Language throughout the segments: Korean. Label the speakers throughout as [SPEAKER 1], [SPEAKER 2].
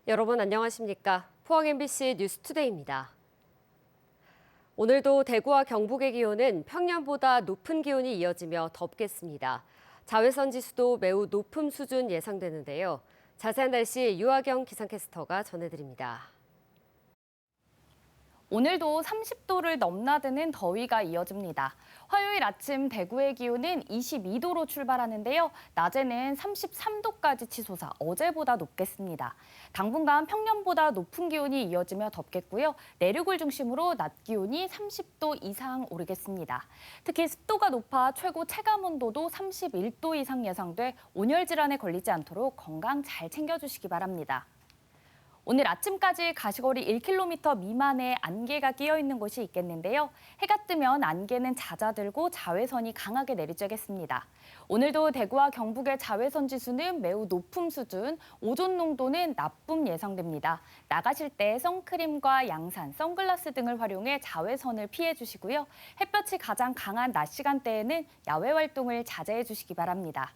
[SPEAKER 1] 여러분 안녕하십니까? 포항 MBC 뉴스투데이입니다. 오늘도 대구와 경북의 기온은 평년보다 높은 기온이 이어지며 덥겠습니다. 자외선 지수도 매우 높은 수준 예상되는데요. 자세한 날씨 유아경 기상캐스터가 전해드립니다.
[SPEAKER 2] 오늘도 30도를 넘나드는 더위가 이어집니다. 화요일 아침 대구의 기온은 22도로 출발하는데요. 낮에는 33도까지 치솟아 어제보다 높겠습니다. 당분간 평년보다 높은 기온이 이어지며 덥겠고요. 내륙을 중심으로 낮 기온이 30도 이상 오르겠습니다. 특히 습도가 높아 최고 체감 온도도 31도 이상 예상돼 온열 질환에 걸리지 않도록 건강 잘 챙겨주시기 바랍니다. 오늘 아침까지 가시거리 1km 미만의 안개가 끼어 있는 곳이 있겠는데요. 해가 뜨면 안개는 잦아들고 자외선이 강하게 내리쬐겠습니다. 오늘도 대구와 경북의 자외선 지수는 매우 높은 수준, 오존 농도는 나쁨 예상됩니다. 나가실 때 선크림과 양산, 선글라스 등을 활용해 자외선을 피해 주시고요. 햇볕이 가장 강한 낮 시간대에는 야외 활동을 자제해 주시기 바랍니다.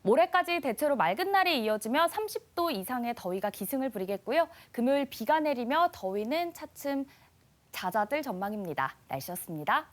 [SPEAKER 2] 모레까지 대체로 맑은 날이 이어지며 30도 이상의 더위가 기승을 부리겠고요. 금요일 비가 내리며 더위는 차츰 잦아들 전망입니다. 날씨였습니다.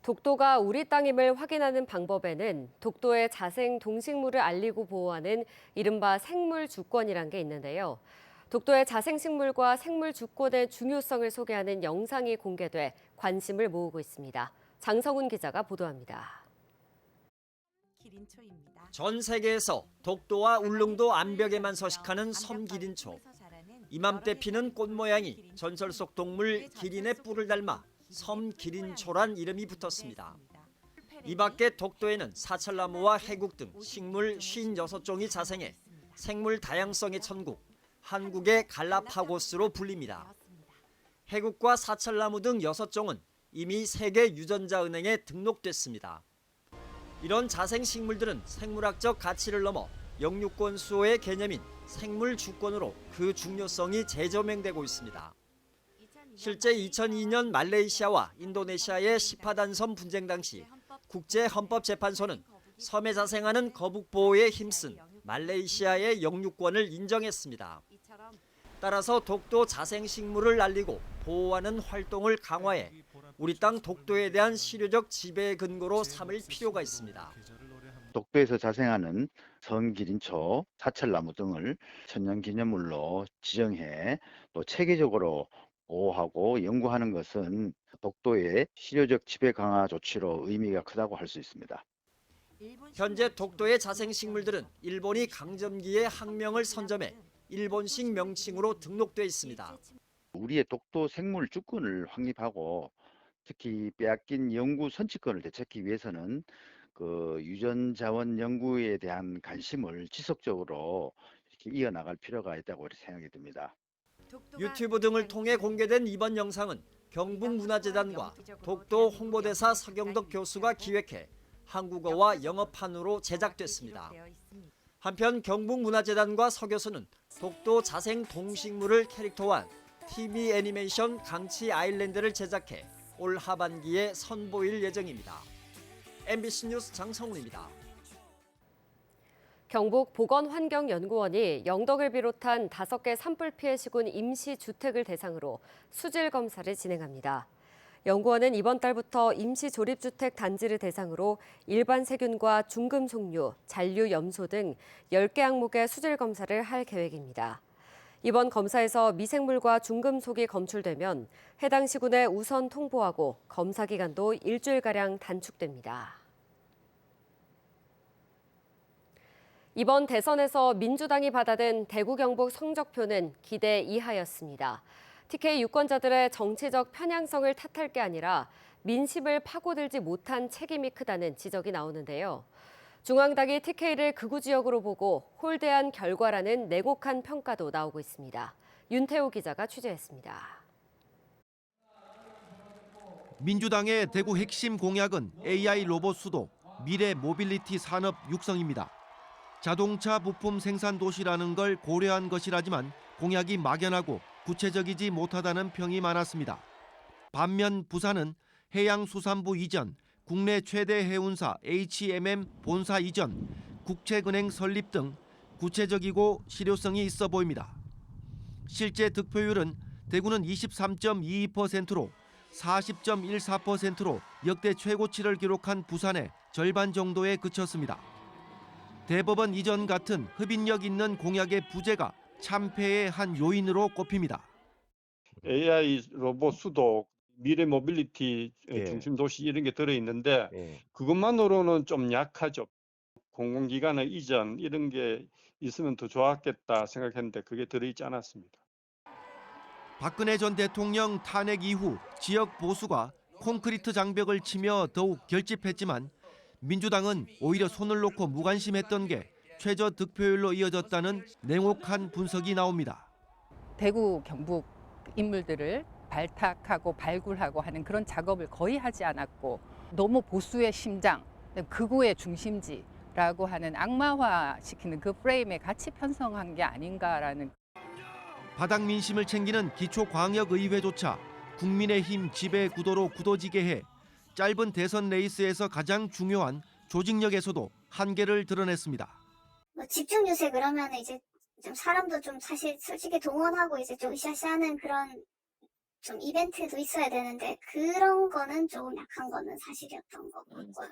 [SPEAKER 1] 독도가 우리 땅임을 확인하는 방법에는 독도의 자생 동식물을 알리고 보호하는 이른바 생물주권이란 게 있는데요. 독도의 자생식물과 생물주권의 중요성을 소개하는 영상이 공개돼 관심을 모으고 있습니다. 장성훈 기자가 보도합니다.
[SPEAKER 3] 전 세계에서 독도와 울릉도 암벽에만 서식하는 섬기린초. 이맘때 피는 꽃 모양이 전설 속 동물 기린의 뿔을 닮아 섬기린초란 이름이 붙었습니다. 이 밖에 독도에는 사철나무와 해국 등 식물 56종이 자생해 생물 다양성의 천국, 한국의 갈라파고스로 불립니다. 해국과 사철나무 등 6종은 이미 세계 유전자 은행에 등록됐습니다. 이런 자생식물들은 생물학적 가치를 넘어 영유권 수호의 개념인 생물주권으로 그 중요성이 재조명되고 있습니다. 실제 2002년 말레이시아와 인도네시아의 시파단섬 분쟁 당시 국제헌법재판소는 섬에 자생하는 거북 보호에 힘쓴 말레이시아의 영유권을 인정했습니다. 따라서 독도 자생식물을 알리고 보호하는 활동을 강화해 우리 땅 독도에 대한 실효적 지배의 근거로 삼을 필요가 있습니다.
[SPEAKER 4] 독도에서 자생하는 섬기린초, 사철나무 등을 천연기념물로 지정해 또 체계적으로 보호하고 연구하는 것은 독도의 실효적 지배 강화 조치로 의미가 크다고 할 수 있습니다.
[SPEAKER 3] 현재 독도의 자생식물들은 일본이 강점기에 학명을 선점해 일본식 명칭으로 등록돼 있습니다.
[SPEAKER 4] 우리의 독도 생물 주권을 확립하고 특히 빼앗긴 연구 선취권을 되찾기 위해서는 그 유전자원 연구에 대한 관심을 지속적으로 이렇게 이어나갈 필요가 있다고 생각이 듭니다.
[SPEAKER 3] 유튜브 등을 통해 공개된 이번 영상은 경북문화재단과 독도 홍보대사 서경덕 교수가 기획해 한국어와 영어판으로 제작됐습니다. 한편 경북문화재단과 서 교수는 독도 자생 동식물을 캐릭터화한 TV 애니메이션 강치 아일랜드를 제작해 올 하반기에 선보일 예정입니다. MBC 뉴스 장성훈입니다.
[SPEAKER 1] 경북보건환경연구원이 영덕을 비롯한 5개 산불 피해 시군 임시주택을 대상으로 수질 검사를 진행합니다. 연구원은 이번 달부터 임시조립주택 단지를 대상으로 일반 세균과 중금속류, 잔류염소 등 10개 항목의 수질 검사를 할 계획입니다. 이번 검사에서 미생물과 중금속이 검출되면 해당 시군에 우선 통보하고 검사 기간도 일주일가량 단축됩니다. 이번 대선에서 민주당이 받아든 대구 경북 성적표는 기대 이하였습니다. TK 유권자들의 정치적 편향성을 탓할 게 아니라 민심을 파고들지 못한 책임이 크다는 지적이 나오는데요. 중앙당이 TK를 극우 지역으로 보고 홀대한 결과라는 냉혹한 평가도 나오고 있습니다. 윤태호 기자가 취재했습니다.
[SPEAKER 5] 민주당의 대구 핵심 공약은 AI 로봇 수도, 미래 모빌리티 산업 육성입니다. 자동차 부품 생산 도시라는 걸 고려한 것이라지만 공약이 막연하고 구체적이지 못하다는 평이 많았습니다. 반면 부산은 해양수산부 이전, 국내 최대 해운사 HMM 본사 이전, 국책은행 설립 등 구체적이고 실효성이 있어 보입니다. 실제 득표율은 대구는 23.22%로 40.14%로 역대 최고치를 기록한 부산의 절반 정도에 그쳤습니다. 대법원 이전 같은 흡인력 있는 공약의 부재가 참패의 한 요인으로 꼽힙니다.
[SPEAKER 6] AI 로봇 수도, 미래 모빌리티
[SPEAKER 7] 예.
[SPEAKER 6] 중심 도시 이런 게 들어있는데
[SPEAKER 7] 예.
[SPEAKER 6] 그것만으로는 좀 약하죠. 공공기관의 이전 이런 게 있으면 더 좋았겠다 생각했는데 그게 들어있지 않았습니다.
[SPEAKER 5] 박근혜 전 대통령 탄핵 이후 지역 보수가 콘크리트 장벽을 치며 더욱 결집했지만 민주당은 오히려 손을 놓고 무관심했던 게 최저 득표율로 이어졌다는 냉혹한 분석이 나옵니다.
[SPEAKER 8] 대구 경북 인물들을 발탁하고 발굴하고 하는 그런 작업을 거의 하지 않았고 너무 보수의 심장, 극우의 중심지라고 하는 악마화시키는 그 프레임에 같이 편성한 게 아닌가라는.
[SPEAKER 5] 바닥 민심을 챙기는 기초광역의회조차 국민의힘 지배 구도로 굳어지게 해 짧은 대선 레이스에서 가장 중요한 조직력에서도 한계를 드러냈습니다.
[SPEAKER 9] 집중 유세 그러면 이제 좀 사람도 좀 사실 솔직히 동원하고 이제 좀 으쌰으쌰하는 그런 좀 이벤트도 있어야 되는데 그런 거는 조금 약한 거는 사실이었던 거 같고요.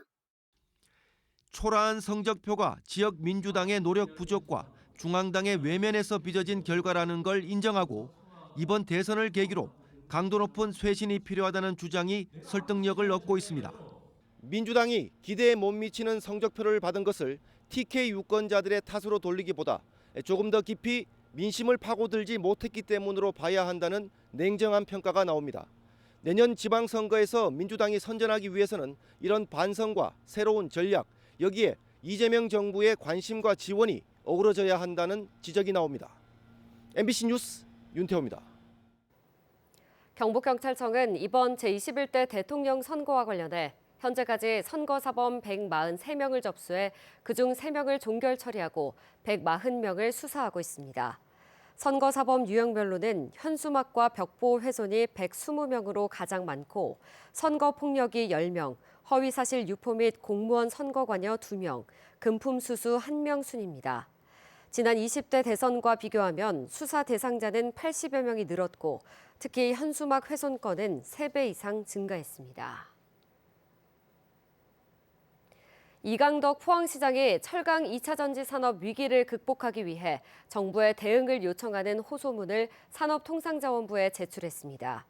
[SPEAKER 5] 초라한 성적표가 지역 민주당의 노력 부족과 중앙당의 외면에서 빚어진 결과라는 걸 인정하고 이번 대선을 계기로 강도 높은 쇄신이 필요하다는 주장이 설득력을 얻고 있습니다. 민주당이 기대에 못 미치는 성적표를 받은 것을 TK 유권자들의 탓으로 돌리기보다 조금 더 깊이 민심을 파고들지 못했기 때문으로 봐야 한다는 냉정한 평가가 나옵니다. 내년 지방선거에서 민주당이 선전하기 위해서는 이런 반성과 새로운 전략, 여기에 이재명 정부의 관심과 지원이 어우러져야 한다는 지적이 나옵니다. MBC 뉴스 윤태호입니다.
[SPEAKER 1] 경북경찰청은 이번 제21대 대통령 선거와 관련해 현재까지 선거사범 143명을 접수해 그중 3명을 종결 처리하고 140명을 수사하고 있습니다. 선거사범 유형별로는 현수막과 벽보 훼손이 120명으로 가장 많고 선거폭력이 10명, 허위사실 유포 및 공무원 선거관여 2명, 금품수수 1명 순입니다. 지난 20대 대선과 비교하면 수사 대상자는 80여 명이 늘었고 특히 현수막 훼손 건은 3배 이상 증가했습니다. 이강덕 포항시장이 철강 2차 전지 산업 위기를 극복하기 위해 정부에 대응을 요청하는 호소문을 산업통상자원부에 제출했습니다.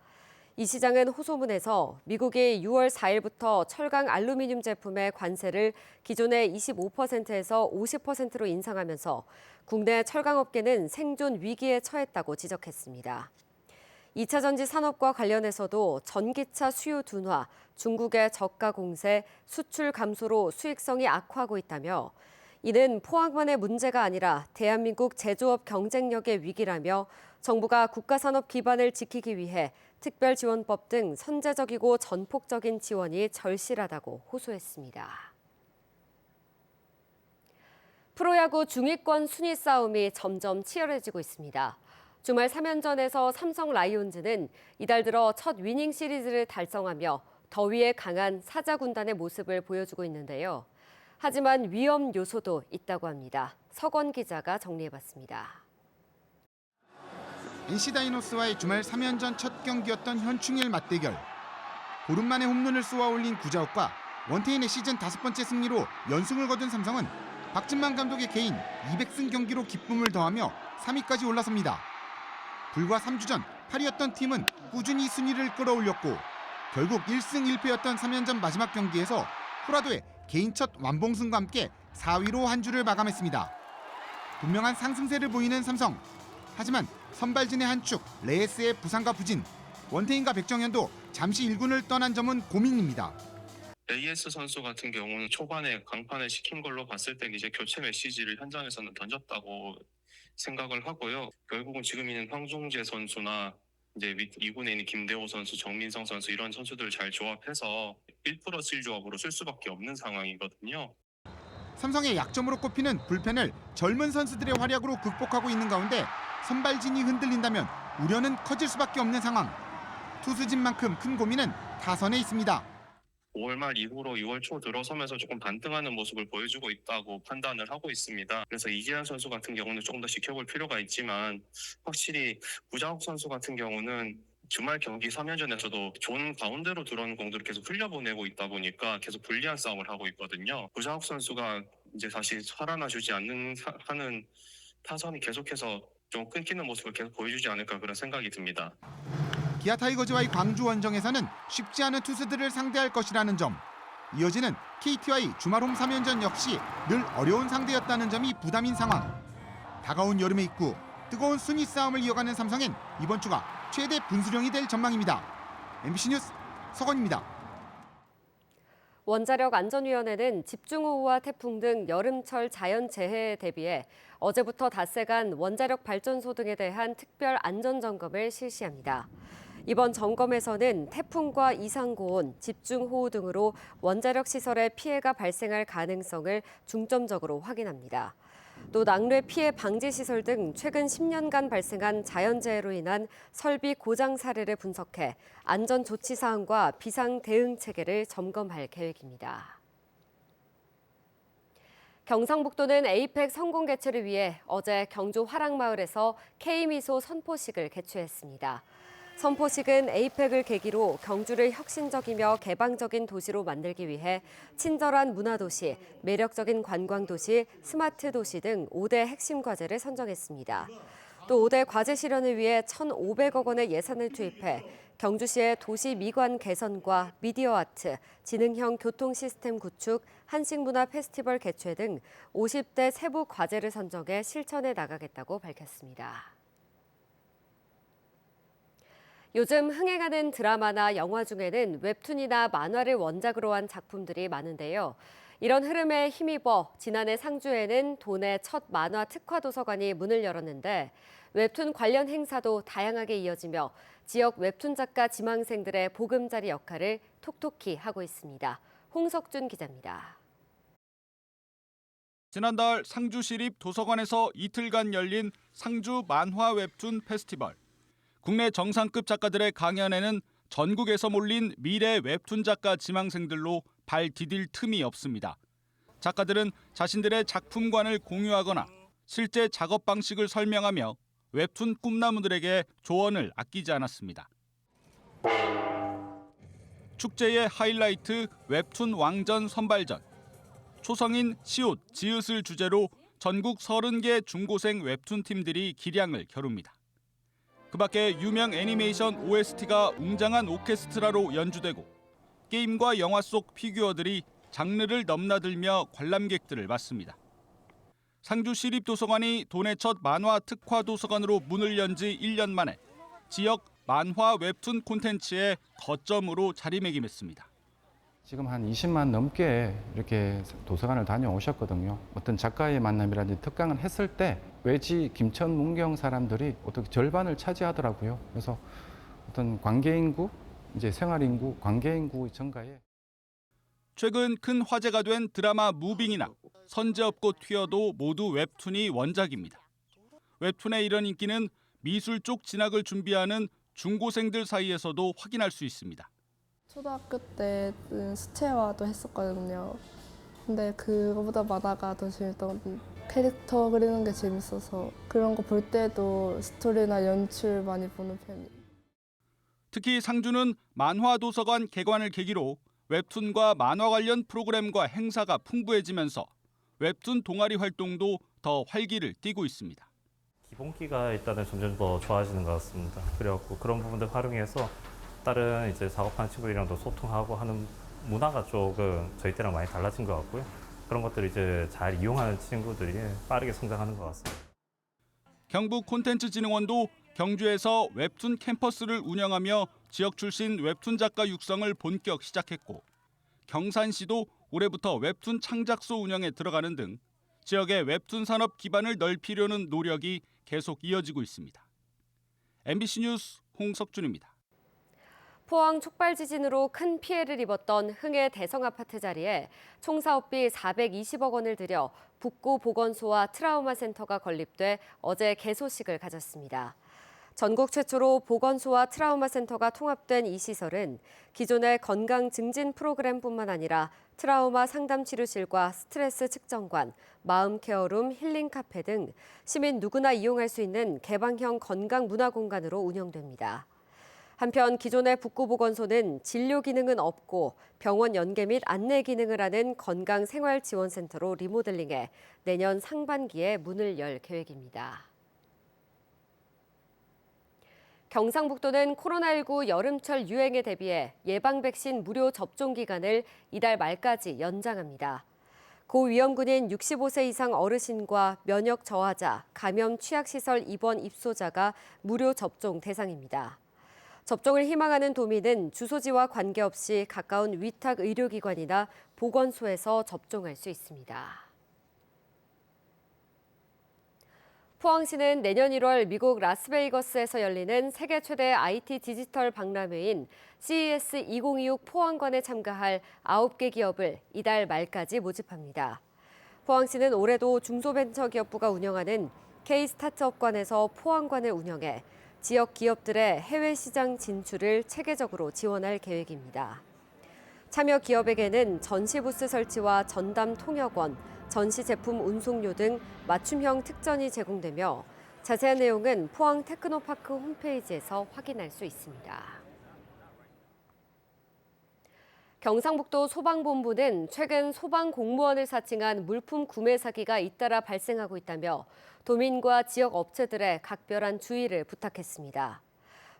[SPEAKER 1] 이 시장은 호소문에서 미국이 6월 4일부터 철강 알루미늄 제품의 관세를 기존의 25%에서 50%로 인상하면서 국내 철강업계는 생존 위기에 처했다고 지적했습니다. 2차 전지 산업과 관련해서도 전기차 수요 둔화, 중국의 저가 공세, 수출 감소로 수익성이 악화하고 있다며 이는 포항만의 문제가 아니라 대한민국 제조업 경쟁력의 위기라며 정부가 국가산업 기반을 지키기 위해 특별지원법 등 선제적이고 전폭적인 지원이 절실하다고 호소했습니다. 프로야구 중위권 순위 싸움이 점점 치열해지고 있습니다. 주말 3연전에서 삼성 라이온즈는 이달 들어 첫 위닝 시리즈를 달성하며 더위에 강한 사자 군단의 모습을 보여주고 있는데요. 하지만 위험 요소도 있다고 합니다. 석원 기자가 정리해봤습니다.
[SPEAKER 10] NC 다이노스와의 주말 3연전 첫 경기였던 현충일 맞대결. 보름 만에 홈런을 쏘아 올린 구자욱과 원태인의 시즌 5번째 승리로 연승을 거둔 삼성은 박진만 감독의 개인 200승 경기로 기쁨을 더하며 3위까지 올라섭니다. 불과 3주 전 8위였던 팀은 꾸준히 순위를 끌어올렸고 결국 1승 1패였던 3연전 마지막 경기에서 호라도의 개인 첫 완봉승과 함께 4위로 한 주를 마감했습니다. 분명한 상승세를 보이는 삼성. 하지만 선발진의 한 축 레이스의 부상과 부진, 원태인과 백정현도 잠시 1군을 떠난 점은 고민입니다.
[SPEAKER 11] AS 선수 같은 경우는 초반에 강판을 시킨 걸로 봤을 때 이제 교체 메시지를 현장에서는 던졌다고 생각을 하고요. 결국은 지금 있는 황종재 선수나 이제 2군에 있는 김대호 선수, 정민성 선수 이런 선수들을 잘 조합해서 1+1 조합으로 쓸 수밖에 없는 상황이거든요.
[SPEAKER 10] 삼성의 약점으로 꼽히는 불펜을 젊은 선수들의 활약으로 극복하고 있는 가운데 선발진이 흔들린다면 우려는 커질 수밖에 없는 상황. 투수진만큼 큰 고민은 타선에 있습니다.
[SPEAKER 11] 5월 말 이후로 6월 초 들어서면서 조금 반등하는 모습을 보여주고 있다고 판단을 하고 있습니다. 그래서 이재현 선수 같은 경우는 조금 더 지켜볼 필요가 있지만 확실히 구자욱 선수 같은 경우는 주말 경기 3연전에서도 존 가운데로 들어오는 공들을 계속 흘려보내고 있다 보니까 계속 불리한 싸움을 하고 있거든요. 구자욱 선수가 이제 다시 살아나주지 않는 하는 타선이 계속해서 좀 끊기는 모습을 계속 보여주지 않을까 그런 생각이 듭니다.
[SPEAKER 10] 기아 타이거즈와의 광주 원정에서는 쉽지 않은 투수들을 상대할 것이라는 점, 이어지는 KT와의 주말 홈 3연전 역시 늘 어려운 상대였다는 점이 부담인 상황. 다가온 여름의 입구, 뜨거운 순위 싸움을 이어가는 삼성엔 이번 주가 최대 분수령이 될 전망입니다. MBC 뉴스 서건입니다.
[SPEAKER 1] 원자력 안전위원회는 집중호우와 태풍 등 여름철 자연재해에 대비해 어제부터 닷새간 원자력 발전소 등에 대한 특별 안전점검을 실시합니다. 이번 점검에서는 태풍과 이상고온, 집중호우 등으로 원자력 시설에 피해가 발생할 가능성을 중점적으로 확인합니다. 또 낙뢰 피해 방지 시설 등 최근 10년간 발생한 자연재해로 인한 설비 고장 사례를 분석해 안전 조치 사항과 비상 대응 체계를 점검할 계획입니다. 경상북도는 에이펙 성공 개최를 위해 어제 경주 화랑마을에서 K미소 선포식을 개최했습니다. 선포식은 에이펙을 계기로 경주를 혁신적이며 개방적인 도시로 만들기 위해 친절한 문화도시, 매력적인 관광도시, 스마트 도시 등 5대 핵심 과제를 선정했습니다. 또 5대 과제 실현을 위해 1,500억 원의 예산을 투입해 경주시의 도시 미관 개선과 미디어 아트, 지능형 교통 시스템 구축, 한식문화 페스티벌 개최 등 50대 세부 과제를 선정해 실천해 나가겠다고 밝혔습니다. 요즘 흥행하는 드라마나 영화 중에는 웹툰이나 만화를 원작으로 한 작품들이 많은데요. 이런 흐름에 힘입어 지난해 상주에는 도내 첫 만화 특화 도서관이 문을 열었는데 웹툰 관련 행사도 다양하게 이어지며 지역 웹툰 작가 지망생들의 보금자리 역할을 톡톡히 하고 있습니다. 홍석준 기자입니다.
[SPEAKER 7] 지난달 상주시립 도서관에서 이틀간 열린 상주 만화 웹툰 페스티벌. 국내 정상급 작가들의 강연에는 전국에서 몰린 미래 웹툰 작가 지망생들로 발 디딜 틈이 없습니다. 작가들은 자신들의 작품관을 공유하거나 실제 작업 방식을 설명하며 웹툰 꿈나무들에게 조언을 아끼지 않았습니다. 축제의 하이라이트 웹툰 왕전 선발전. 초성인 시옷, 지읒을 주제로 전국 30개 중고생 웹툰 팀들이 기량을 겨룹니다. 그 밖에 유명 애니메이션 OST가 웅장한 오케스트라로 연주되고 게임과 영화 속 피규어들이 장르를 넘나들며 관람객들을 맞습니다. 상주시립도서관이 도내 첫 만화 특화 도서관으로 문을 연 지 1년 만에 지역 만화 웹툰 콘텐츠의 거점으로 자리매김했습니다.
[SPEAKER 12] 지금 한 20만 넘게 이렇게 도서관을 다녀오셨거든요. 어떤 작가의 만남이라든지 특강을 했을 때 외지 김천 문경 사람들이 어떻게 절반을 차지하더라고요. 그래서 어떤 관계인구, 이제 생활인구, 관계인구 증가에
[SPEAKER 7] 최근 큰 화제가 된 드라마 무빙이나 선제업고 튀어도 모두 웹툰이 원작입니다. 웹툰의 이런 인기는 미술 쪽 진학을 준비하는 중고생들 사이에서도 확인할 수 있습니다.
[SPEAKER 13] 초등학교 때는 수채화도 했었거든요. 근데 그거보다 만화가 더 재밌던 캐릭터 그리는 게 재밌어서 그런 거 볼 때도 스토리나 연출 많이 보는 편이에요.
[SPEAKER 7] 특히 상주는 만화 도서관 개관을 계기로 웹툰과 만화 관련 프로그램과 행사가 풍부해지면서 웹툰 동아리 활동도 더 활기를 띠고 있습니다.
[SPEAKER 14] 기본기가 일단은 점점 더 좋아지는 것 같습니다. 그래갖고 그런 부분들 활용해서 다른 이제 작업하는 친구들이랑도 소통하고 하는 문화가 조금 저희 때랑 많이 달라진 것 같고요. 그런 것들을 이제 잘 이용하는 친구들이 빠르게 성장하는 것 같습니다.
[SPEAKER 7] 경북콘텐츠진흥원도 경주에서 웹툰 캠퍼스를 운영하며 지역 출신 웹툰 작가 육성을 본격 시작했고 경산시도 올해부터 웹툰 창작소 운영에 들어가는 등 지역의 웹툰 산업 기반을 넓히려는 노력이 계속 이어지고 있습니다. MBC 뉴스 홍석준입니다.
[SPEAKER 1] 포항 촉발 지진으로 큰 피해를 입었던 흥해 대성아파트 자리에 총사업비 420억 원을 들여 북구 보건소와 트라우마 센터가 건립돼 어제 개소식을 가졌습니다. 전국 최초로 보건소와 트라우마 센터가 통합된 이 시설은 기존의 건강 증진 프로그램뿐만 아니라 트라우마 상담 치료실과 스트레스 측정관, 마음 케어룸, 힐링 카페 등 시민 누구나 이용할 수 있는 개방형 건강 문화 공간으로 운영됩니다. 한편 기존의 북구보건소는 진료 기능은 없고 병원 연계 및 안내 기능을 하는 건강생활지원센터로 리모델링해 내년 상반기에 문을 열 계획입니다. 경상북도는 코로나19 여름철 유행에 대비해 예방 백신 무료 접종 기간을 이달 말까지 연장합니다. 고위험군인 65세 이상 어르신과 면역 저하자, 감염 취약시설 입원 입소자가 무료 접종 대상입니다. 접종을 희망하는 도민은 주소지와 관계없이 가까운 위탁 의료기관이나 보건소에서 접종할 수 있습니다. 포항시는 내년 1월 미국 라스베이거스에서 열리는 세계 최대 IT 디지털 박람회인 CES 2026 포항관에 참가할 9개 기업을 이달 말까지 모집합니다. 포항시는 올해도 중소벤처기업부가 운영하는 K-스타트업관에서 포항관을 운영해 지역 기업들의 해외 시장 진출을 체계적으로 지원할 계획입니다. 참여 기업에게는 전시 부스 설치와 전담 통역원, 전시 제품 운송료 등 맞춤형 특전이 제공되며 자세한 내용은 포항 테크노파크 홈페이지에서 확인할 수 있습니다. 경상북도 소방본부는 최근 소방 공무원을 사칭한 물품 구매 사기가 잇따라 발생하고 있다며 도민과 지역 업체들의 각별한 주의를 부탁했습니다.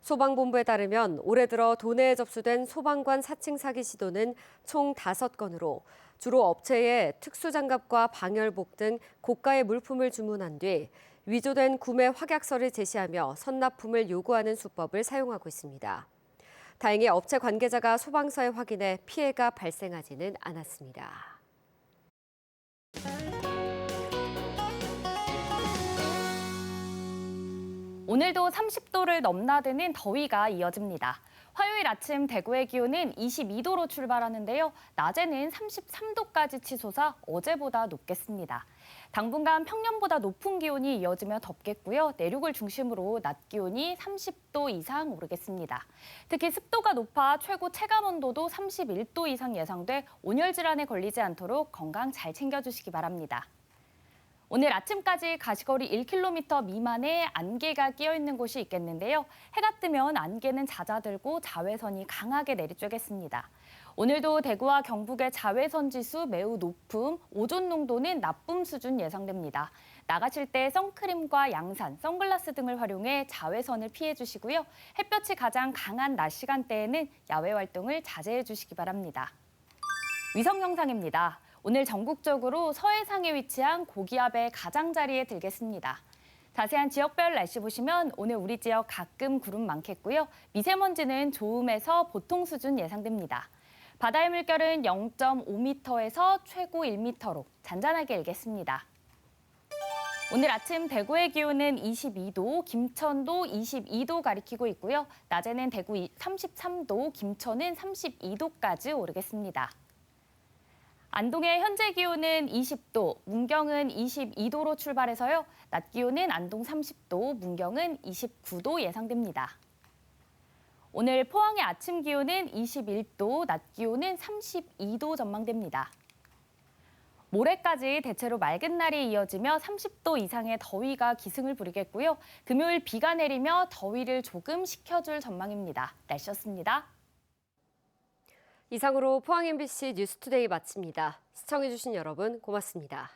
[SPEAKER 1] 소방본부에 따르면 올해 들어 도내에 접수된 소방관 사칭 사기 시도는 총 5건으로 주로 업체에 특수장갑과 방열복 등 고가의 물품을 주문한 뒤 위조된 구매 확약서를 제시하며 선납품을 요구하는 수법을 사용하고 있습니다. 다행히 업체 관계자가 소방서에 확인해 피해가 발생하지는 않았습니다.
[SPEAKER 2] 오늘도 30도를 넘나드는 더위가 이어집니다. 화요일 아침 대구의 기온은 22도로 출발하는데요. 낮에는 33도까지 치솟아 어제보다 높겠습니다. 당분간 평년보다 높은 기온이 이어지며 덥겠고요. 내륙을 중심으로 낮 기온이 30도 이상 오르겠습니다. 특히 습도가 높아 최고 체감 온도도 31도 이상 예상돼 온열 질환에 걸리지 않도록 건강 잘 챙겨주시기 바랍니다. 오늘 아침까지 가시거리 1km 미만의 안개가 끼어있는 곳이 있겠는데요. 해가 뜨면 안개는 잦아들고 자외선이 강하게 내리쬐겠습니다. 오늘도 대구와 경북의 자외선 지수 매우 높음, 오존 농도는 나쁨 수준 예상됩니다. 나가실 때 선크림과 양산, 선글라스 등을 활용해 자외선을 피해 주시고요. 햇볕이 가장 강한 낮 시간대에는 야외 활동을 자제해 주시기 바랍니다. 위성 영상입니다. 오늘 전국적으로 서해상에 위치한 고기압의 가장자리에 들겠습니다. 자세한 지역별 날씨 보시면 오늘 우리 지역 가끔 구름 많겠고요. 미세먼지는 좋음에서 보통 수준 예상됩니다. 바다의 물결은 0.5m에서 최고 1m로 잔잔하게 일겠습니다. 오늘 아침 대구의 기온은 22도, 김천도 22도 가리키고 있고요. 낮에는 대구 33도, 김천은 32도까지 오르겠습니다. 안동의 현재 기온은 20도, 문경은 22도로 출발해서요. 낮 기온은 안동 30도, 문경은 29도 예상됩니다. 오늘 포항의 아침 기온은 21도, 낮 기온은 32도 전망됩니다. 모레까지 대체로 맑은 날이 이어지며 30도 이상의 더위가 기승을 부리겠고요. 금요일 비가 내리며 더위를 조금 식혀줄 전망입니다. 날씨였습니다.
[SPEAKER 1] 이상으로 포항 MBC 뉴스투데이 마칩니다. 시청해주신 여러분 고맙습니다.